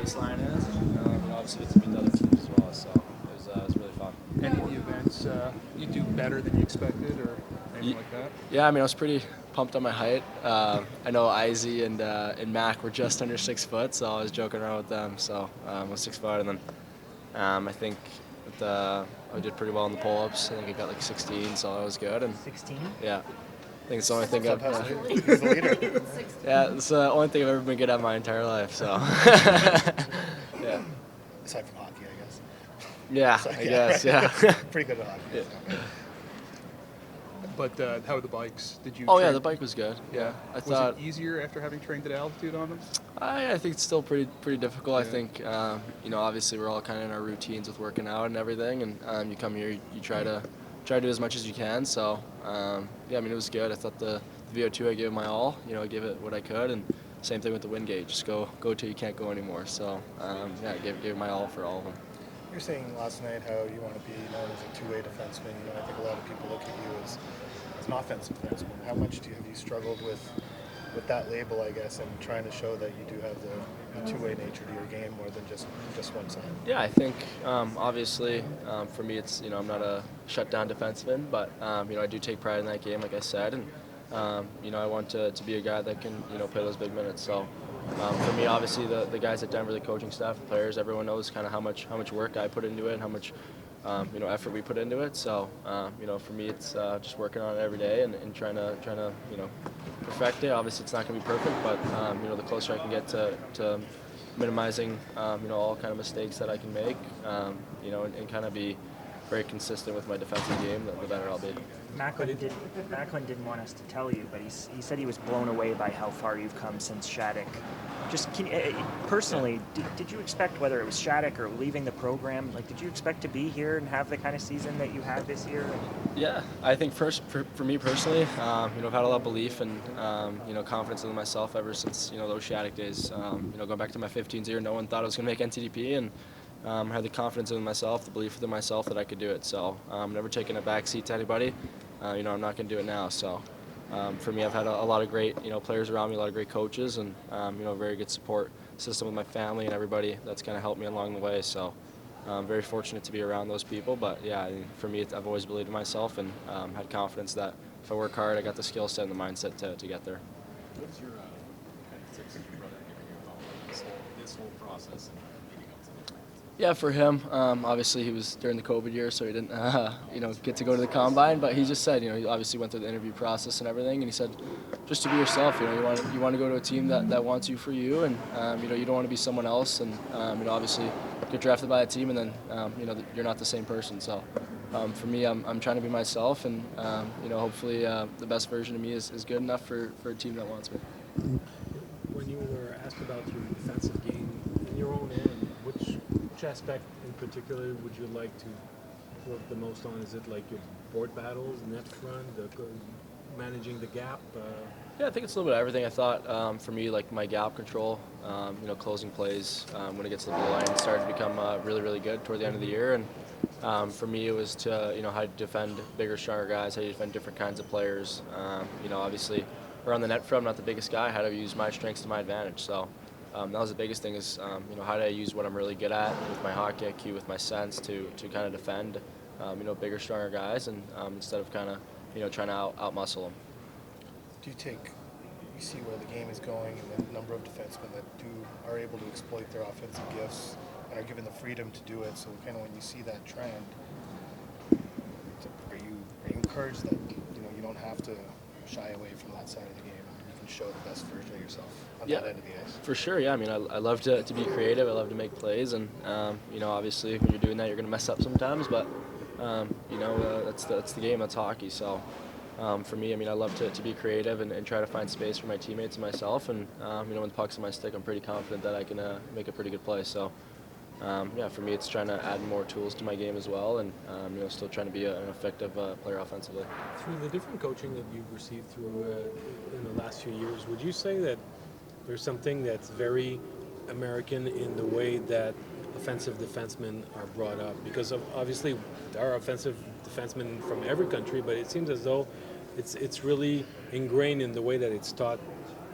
baseline is. Obviously, get to meet the other teams as well, so it was really fun. Any of the events you do better than you expected, or anything like that? Yeah, I mean, I was pretty pumped on my height. I know Izzy and Mac were just under 6 foot, so I was joking around with them. So I was 6 foot, and then I think I did pretty well in the pull-ups. I think I got like 16, so that was good. And 16? yeah, I think it's the only thing I've. He's the leader. Yeah, it's the only thing I've ever been good at my entire life. So yeah. Aside from hockey, I guess. Yeah, So, I guess. Yeah. Pretty good at hockey. Yeah. So. But how are the bikes? Did you? Oh yeah, train- the bike was good. Yeah, I Was thought. it easier after having trained at altitude on them? I think it's still pretty difficult. Yeah. I think obviously we're all kind of in our routines with working out and everything, and you come here, you try to do as much as you can. So yeah, I mean it was good. I thought the VO2 I gave it my all. I gave it what I could, and same thing with the wind gauge. Just go till you can't go anymore. So yeah, I gave it my all for all of them. You were saying last night how you want to be known as a two-way defenseman. I think a lot of people look at you as an offensive defenseman. How much have you struggled with that label, I guess, and trying to show that you do have the two-way nature to your game more than just one side? Yeah, I think obviously for me it's I'm not a shutdown defenseman, but I do take pride in that game, like I said, and I want to be a guy that can play those big minutes. So for me, obviously the guys at Denver, the coaching staff, the players, everyone knows kind of how much work I put into it, and how much effort we put into it. So for me it's just working on it every day and trying to perfect it. Obviously it's not going to be perfect, but the closer I can get to minimizing all kind of mistakes that I can make, and kind of be very consistent with my defensive game, the better I'll be. Macklin didn't want us to tell you, but he said he was blown away by how far you've come since Shattuck. Just personally, did you expect, whether it was Shattuck or leaving the program, did you expect to be here and have the kind of season that you had this year? Yeah, I think first for me personally, I've had a lot of belief and confidence in myself ever since those Shattuck days. Going back to my 15s year, no one thought I was going to make NTDP, and I had the confidence in myself, the belief within myself that I could do it. So never taking a back seat to anybody. I'm not going to do it now. So for me, I've had a lot of great players around me, a lot of great coaches, and a very good support system with my family and everybody that's kind of helped me along the way. So I'm very fortunate to be around those people. But yeah, for me, I've always believed in myself and had confidence that if I work hard, I got the skill set and the mindset to get there. What's your kind of tips that your brother giving you about this whole process and leading up to the draft? Yeah, for him, obviously he was during the COVID year, so he didn't, get to go to the combine. But he just said, he obviously went through the interview process and everything, and he said, just to be yourself. You want to go to a team that wants you for you, and you don't want to be someone else. And obviously get drafted by a team, and then you're not the same person. So for me, I'm trying to be myself, and hopefully the best version of me is good enough for a team that wants me. When you were asked about your defensive game in your own end, which aspect in particular would you like to work the most on? Is it like your board battles, net front, managing the gap? Yeah, I think it's a little bit of everything. I thought for me, like my gap control, closing plays when it gets to the blue line started to become really, really good toward the end of the year. And for me, it was to how to defend bigger, stronger guys, how to defend different kinds of players. Obviously, around the net front, I'm not the biggest guy. How to use my strengths to my advantage. So that was the biggest thing is how do I use what I'm really good at with my hockey IQ, with my sense to kind of defend bigger, stronger guys, and instead of kind of trying to out-muscle them. Do you see where the game is going and the number of defensemen that are able to exploit their offensive gifts and are given the freedom to do it? So kind of when you see that trend, are you encouraged that you don't have to shy away from that side of the game? You can show the best version of yourself on that end of the ice. For sure, yeah. I mean, I love to be creative. I love to make plays, and obviously when you're doing that, you're going to mess up sometimes. But that's the game. That's hockey. So for me, I mean, I love to be creative and try to find space for my teammates and myself. And when the puck's in my stick, I'm pretty confident that I can make a pretty good play. So for me, it's trying to add more tools to my game as well, and still trying to be an effective player offensively. Through the different coaching that you've received through in the last few years, would you say that there's something that's very American in the way that offensive defensemen are brought up? Because obviously there are offensive defensemen from every country, but it seems as though it's really ingrained in the way that it's taught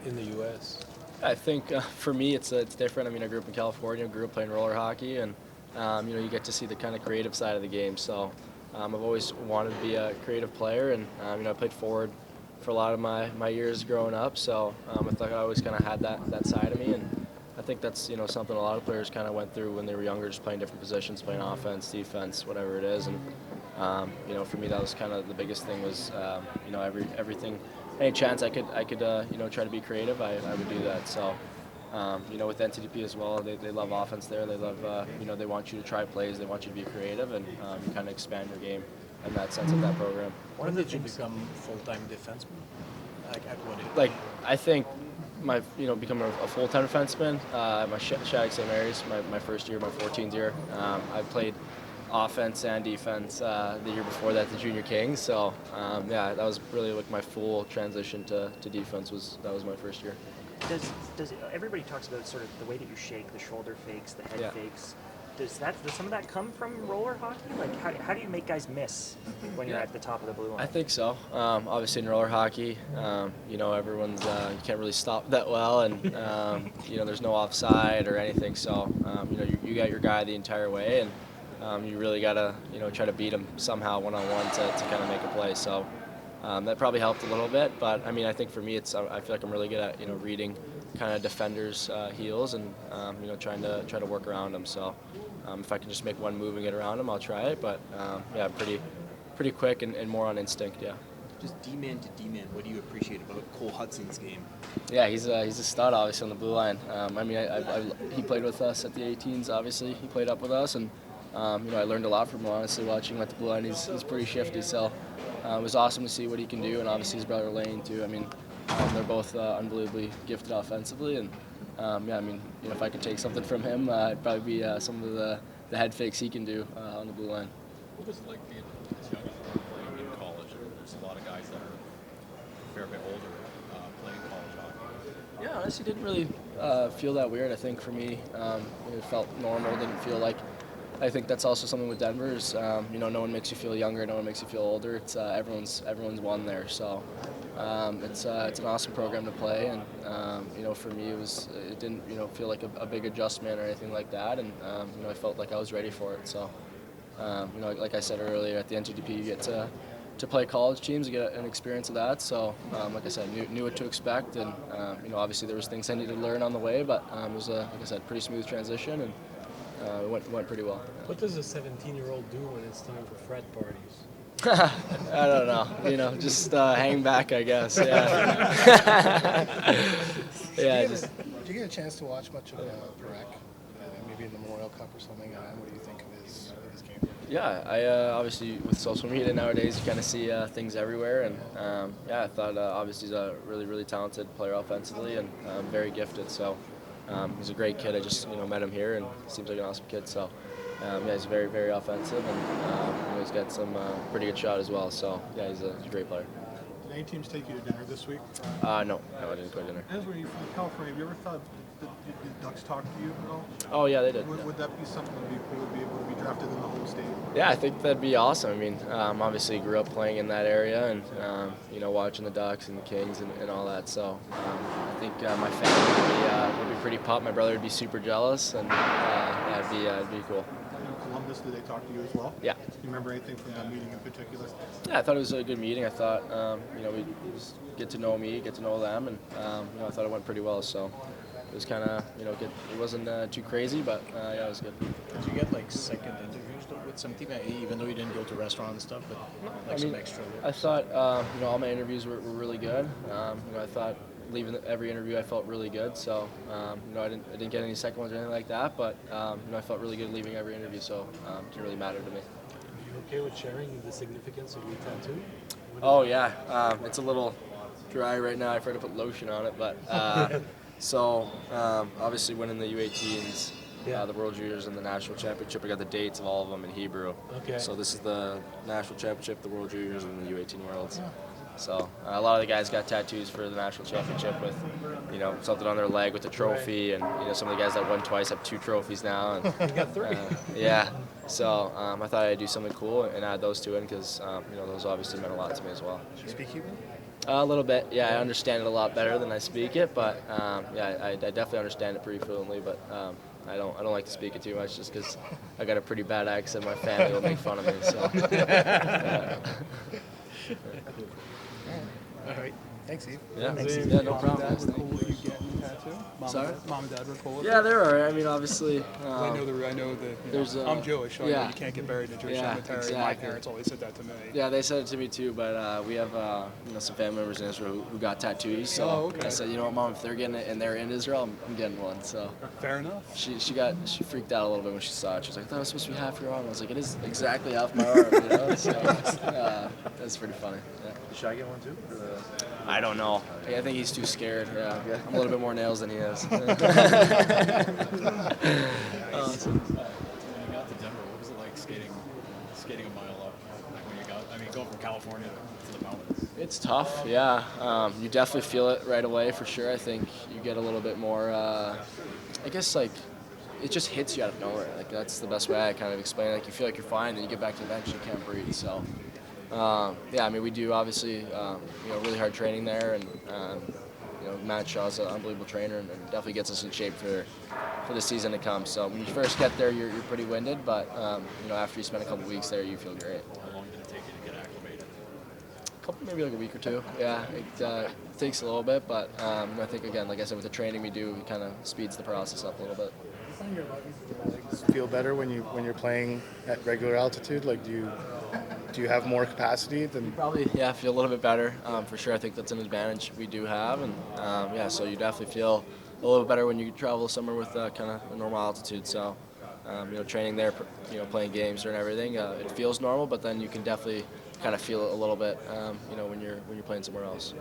in the U.S. I think for me it's different. I mean, I grew up in California, grew up playing roller hockey, and you get to see the kind of creative side of the game. So I've always wanted to be a creative player, and I played forward for a lot of my years growing up. So I thought I always kind of had that side of me, and I think that's something a lot of players kind of went through when they were younger, just playing different positions, playing offense, defense, whatever it is. And for me that was kind of the biggest thing was everything. Any chance I could try to be creative, I would do that. So with NTDP as well, they love offense there. They love they want you to try plays, they want you to be creative, and you kind of expand your game in that sense of that program. When did you become full-time defenseman? Like at what age? Like I think becoming a full-time defenseman, my Shattuck St. Mary's, my first year, my 14th year. I played offense and defense the year before that, the Junior Kings. So that was really like my full transition to defense. That was my first year. Does everybody talks about sort of the way that you shake, the shoulder fakes, the head Yeah. fakes? Does some of that come from roller hockey? Like how do you make guys miss when you're Yeah. at the top of the blue line? I think so. Obviously in roller hockey, everyone's you can't really stop that well, and there's no offside or anything. So you got your guy the entire way, and you really gotta try to beat him somehow one-on-one to kind of make a play. So that probably helped a little bit, but I think for me I feel like I'm really good at reading kind of defenders' heels and trying to work around them. So if I can just make one move and get around them, I'll try it. But I'm pretty quick and more on instinct. Yeah. Just D-man to D-man, what do you appreciate about Cole Hudson's game? Yeah, he's a stud, obviously, on the blue line. He played with us at the 18s, obviously. He played up with us, and I learned a lot from him, honestly, watching him at the blue line. He's pretty shifty, so it was awesome to see what he can do, and obviously his brother Lane, too. They're both unbelievably gifted offensively, and if I could take something from him, it'd probably be some of the head fakes he can do on the blue line. What was it like being as young as you were playing in college? There's a lot of guys that are a fair bit older playing college hockey. Yeah, honestly, didn't really feel that weird. I think for me, it felt normal. Didn't feel like. I think that's also something with Denver is, no one makes you feel younger, no one makes you feel older. It's everyone's one there. So it's an awesome program to play, and for me it didn't feel like a big adjustment or anything like that, and I felt like I was ready for it. So like I said earlier, at the NTDP you get to play college teams, you get an experience of that. So like I said, knew what to expect, and obviously there was things I needed to learn on the way, but it was like I said, pretty smooth transition, and it went pretty well. What does a 17-year-old do when it's time for frat parties? I don't know. Just hang back, I guess. Yeah. Yeah. Did you get a chance to watch much of Perec? Maybe in the Memorial Cup or something? What do you think of his game? Yeah, I obviously with social media nowadays, you kind of see things everywhere, and I thought obviously he's a really, really talented player offensively and very gifted. So he's a great kid. I just met him here, and seems like an awesome kid. So he's very, very offensive, and he's got some pretty good shot as well. So yeah, he's a great player. Did any teams take you to dinner this week? No, I didn't go to dinner. As were you from California, have you ever thought that the Ducks talk to you at all? Oh yeah, they did. Would that be something that you would be able to be drafted in the home state? Yeah, I think that'd be awesome. Obviously grew up playing in that area, and watching the Ducks and the Kings and all that. So I think my family would be pretty pumped. My brother would be super jealous, and it'd be cool. In Columbus, did they talk to you as well? Yeah. Do you remember anything from that meeting in particular? Yeah, I thought it was a good meeting. I thought we just get to know me, get to know them, and I thought it went pretty well. So it was kind of good. It wasn't too crazy, but it was good. Did you get like second interviews with some team, even though you didn't go to restaurants and stuff, but some extra? I thought all my interviews were really good. I thought leaving every interview I felt really good. So I didn't get any second ones or anything like that, but I felt really good leaving every interview. So it didn't really matter to me. Are you okay with sharing the significance of your tattoo? Oh yeah, it's a little dry right now. I forgot to put lotion on it, but obviously winning the U18s, the World Juniors, and the National Championship. I got the dates of all of them in Hebrew. Okay. So this is the National Championship, the World Juniors, and the U18 Worlds. So a lot of the guys got tattoos for the National Championship with, something on their leg with a trophy, and some of the guys that won twice have 2 trophies now. And, You got 3. yeah. So I thought I'd do something cool and add those two in because those obviously meant a lot to me as well. Do you speak Hebrew? A little bit, yeah. I understand it a lot better than I speak it, but yeah, I definitely understand it pretty fluently. But I don't like to speak it too much, just because I got a pretty bad accent. My family will make fun of me. So. Yeah. All right. Thanks, Eve. Yeah, Thanks, yeah, Steve. no Mom and problem. Dad were cool with you getting the tattoo? Sorry? Mom and Dad were cool with Yeah, it? there are. I mean, obviously. I know that there's I'm Jewish, so I know yeah. you can't get buried in a Jewish Yeah, cemetery. My exactly. parents always said that to me. Yeah, they said it to me too, but we have some family members in Israel who got tattoos. So Oh, okay. I said, you know what, Mom, if they're getting it and they're in Israel, I'm getting one. So Fair enough. she freaked out a little bit when she saw it. She was like, I thought it was supposed to be half your arm. I was like, it is exactly half my arm. You know, so that's pretty funny. Yeah. Should I get one too? I don't know. I think he's too scared. Yeah, I'm a little bit more nails than he is. When you got to Denver, what was it like skating a mile up? Like when you got, I mean, going from California to the mountains. It's tough, yeah. You definitely feel it right away for sure. I think you get a little bit more, I guess, like, it just hits you out of nowhere. Like, that's the best way I kind of explain it. Like, you feel like you're fine, then you get back to the bench and you can't breathe. So, yeah, I mean, we do obviously, really hard training there, and Matt Shaw's an unbelievable trainer, and definitely gets us in shape for the season to come. So when you first get there, you're pretty winded, but after you spend a couple weeks there, you feel great. How long did it take you to get acclimated? Maybe like a week or two. Yeah, it takes a little bit, but I think, again, like I said, with the training we do, it kind of speeds the process up a little bit. Feel better when you're playing at regular altitude? Like, do you have more capacity than? Probably, yeah, feel a little bit better. For sure, I think that's an advantage we do have, and so you definitely feel a little bit better when you travel somewhere with kind of a normal altitude. So, training there, playing games and everything, it feels normal, but then you can definitely kind of feel it a little bit, when you're playing somewhere else.